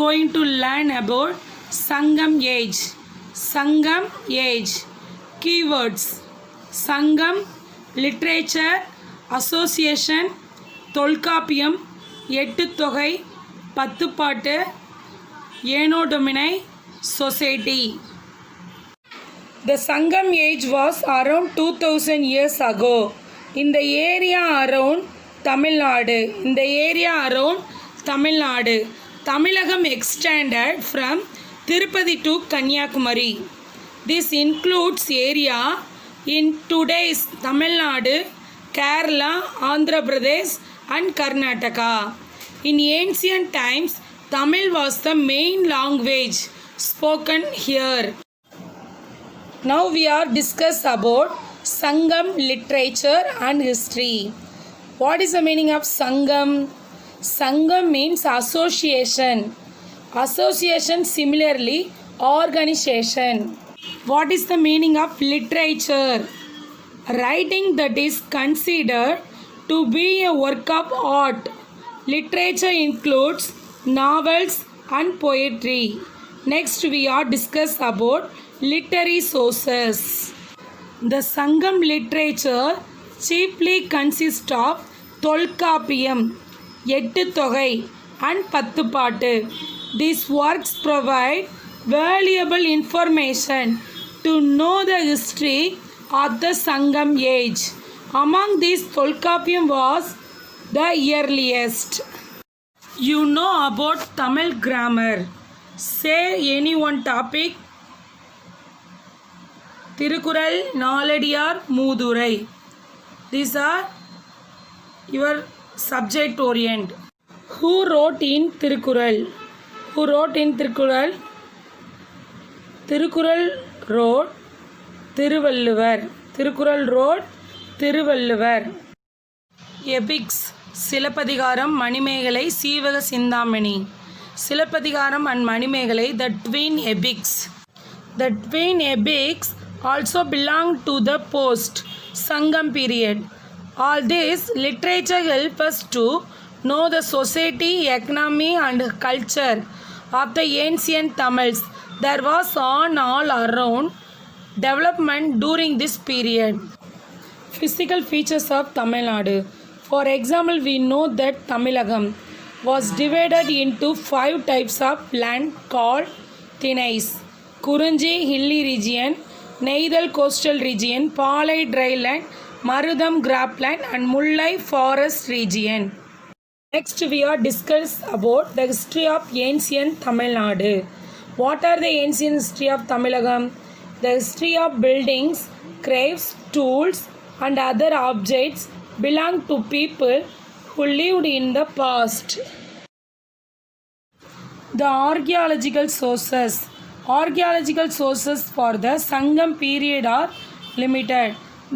going to learn about Sangam age. Sangam age. Keywords. Sangam, literature, association, Tolkappiyam, Ettuthokai, Pattuppattu, ஏனோடொமினை, society. The Sangam age was around 2000 years ago. In the area around Tamil Nadu. Tamilagam extended from Tirupati to Kanyakumari. This includes area in today's Tamil Nadu, Kerala, Andhra Pradesh and Karnataka. In ancient times, Tamil was the main language spoken here. Now we are discuss about Sangam literature and history. What is the meaning of Sangam? Sangam means association. Association similarly organization. What is the meaning of literature? Writing that is considered to be a work of art. Literature includes novels and poetry. Next we are discuss about literary sources. The Sangam literature chiefly consists of Tolkappiyam, Ettuthokai and Pattuppattu. These works provide valuable information to know the history of the Sangam age. Among these, Tolkappiyam was the earliest. You know about Tamil grammar. Say any one topic. Tirukural, Naladiyar, Moodurai. These are your subject orient. Who wrote in Tirukural? Tirukural wrote Thiruvalluvar. Epics. Silappatikaram, Manimekalai, Seevaka Chintamani. Silappatikaram and Manimekalai, the twin epics. The twin epics also belong to the post-Sangam period. All this literature help us to know the society, economy and culture of the ancient Tamils. There was on all around development during this period. Physical features of Tamil Nadu. For example, we know that Tamilagam was divided into 5 types of land called Thinais. Kurunji hilly region, Neithal coastal region, Palai dryland, Marudam grapeland and Mullai forest region. Next we are discuss about the history of ancient Tamil Nadu. What are the ancient history of Tamilagam? The history of buildings, crafts, tools and other objects belong to people who lived in the past. The archaeological sources. Archaeological sources for the Sangam period are limited.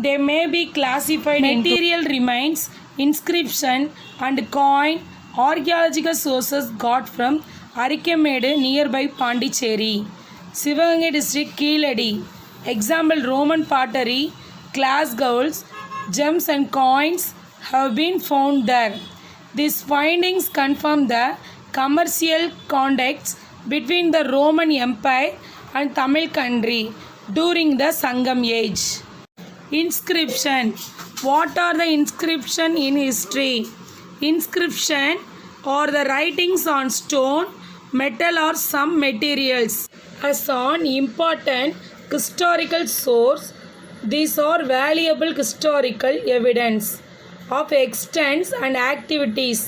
They may be classified into material remains, inscription and coin. Archaeological sources got from Arikamedu nearby Pondicherry. Sivaganga district Keeladi. Example Roman pottery, glass gowls, gems and coins have been found there. These findings confirm the commercial contacts between the Roman Empire and Tamil country during the Sangam age. Inscription. What are the inscription in history? Inscription are the writings on stone, metal or some materials. As an important historical source, these are valuable historical evidence of extents and activities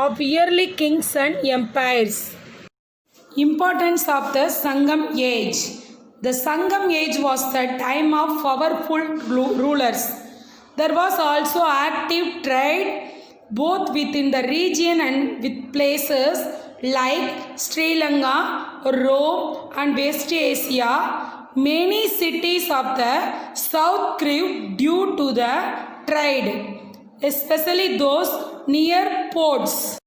of early kings and empires. Importance of the Sangam age. The Sangam age was the time of powerful rulers. There was also active trade both within the region and with places like Sri Lanka, Rome and West Asia. Many cities of the south grew due to the trade, especially those near ports.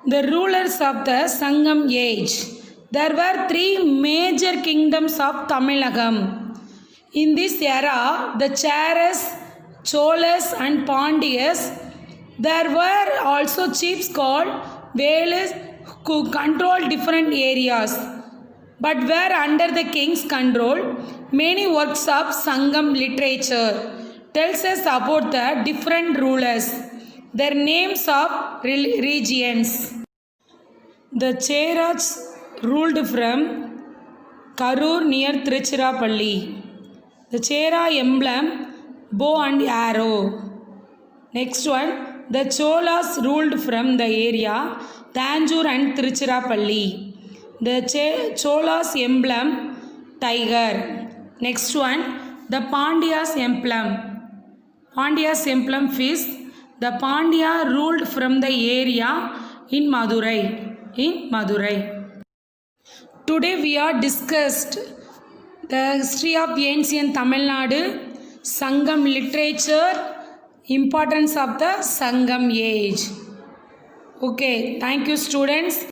The rulers of the Sangam age. There were 3 major kingdoms of Tamilagam. In this era, the Cheras, Cholas and Pandyas. There were also chiefs called Velas could control different areas, but were under the king's control. Many works of Sangam literature tells us about the different rulers, their names of regions. The Cherats ruled from Karur near Tiruchirappalli. The Chera emblem, bow and arrow. Next one, the Cholas ruled from the area Tanjore and Tiruchirappalli. The Cholas emblem, tiger. Next one, the Pandya's emblem. Pandya's emblem fist. The Pandya ruled from the area in Madurai. Today we are discussed the history of ancient Tamil Nadu, Sangam literature, importance of the Sangam age. Okay, thank you students.